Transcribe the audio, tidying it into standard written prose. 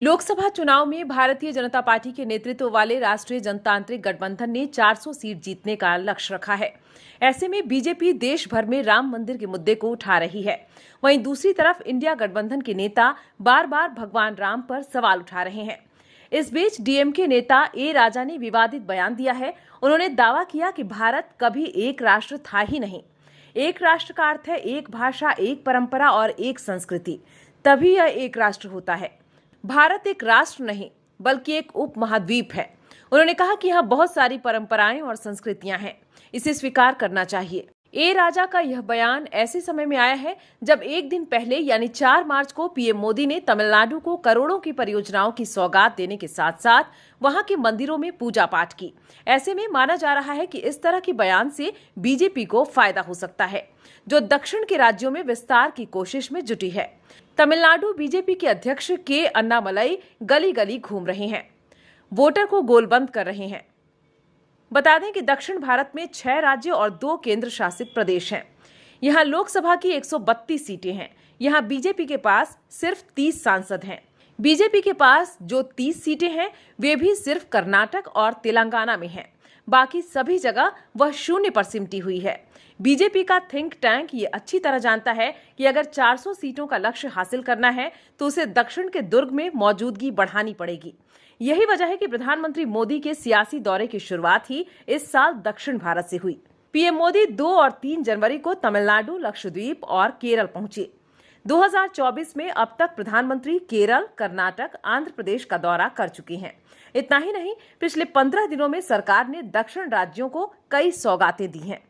लोकसभा चुनाव में भारतीय जनता पार्टी के नेतृत्व वाले राष्ट्रीय जनतांत्रिक गठबंधन ने 400 सीट जीतने का लक्ष्य रखा है। ऐसे में बीजेपी देश भर में राम मंदिर के मुद्दे को उठा रही है। वहीं दूसरी तरफ इंडिया गठबंधन के नेता बार बार भगवान राम पर सवाल उठा रहे हैं। इस बीच डीएमके नेता ए राजा ने विवादित बयान दिया है। उन्होंने दावा किया कि भारत कभी एक राष्ट्र था ही नहीं। एक राष्ट्र का अर्थ है एक भाषा, एक परंपरा और एक संस्कृति, तभी यह एक राष्ट्र होता है। भारत एक राष्ट्र नहीं बल्कि एक उप महाद्वीप है। उन्होंने कहा कि यहाँ बहुत सारी परंपराएं और संस्कृतियां हैं, इसे स्वीकार करना चाहिए। ए राजा का यह बयान ऐसे समय में आया है जब एक दिन पहले यानी 4 मार्च को पीएम मोदी ने तमिलनाडु को करोड़ों की परियोजनाओं की सौगात देने के साथ साथ वहां के मंदिरों में पूजा पाठ की। ऐसे में माना जा रहा है कि इस तरह के बयान से बीजेपी को फायदा हो सकता है, जो दक्षिण के राज्यों में विस्तार की कोशिश में जुटी है। तमिलनाडु बीजेपी के अध्यक्ष के अन्नामलई गली गली घूम रहे हैं, वोटर को गोलबंद कर रहे हैं। बता दें कि दक्षिण भारत में 6 राज्य और 2 केंद्र शासित प्रदेश हैं। यहाँ लोकसभा की 132 सीटें हैं। यहाँ बीजेपी के पास सिर्फ 30 सांसद हैं। बीजेपी के पास जो 30 सीटें हैं वे भी सिर्फ कर्नाटक और तेलंगाना में हैं। बाकी सभी जगह वह 0 पर सिमटी हुई है। बीजेपी का थिंक टैंक ये अच्छी तरह जानता है कि अगर 400 सीटों का लक्ष्य हासिल करना है तो उसे दक्षिण के दुर्ग में मौजूदगी बढ़ानी पड़ेगी। यही वजह है कि प्रधानमंत्री मोदी के सियासी दौरे की शुरुआत ही इस साल दक्षिण भारत से हुई। पीएम मोदी 2 और 3 जनवरी को तमिलनाडु, लक्षद्वीप और केरल पहुंचे। 2024 में अब तक प्रधानमंत्री केरल, कर्नाटक, आंध्र प्रदेश का दौरा कर चुके हैं। इतना ही नहीं, पिछले 15 दिनों में सरकार ने दक्षिण राज्यों को कई सौगातें दी हैं।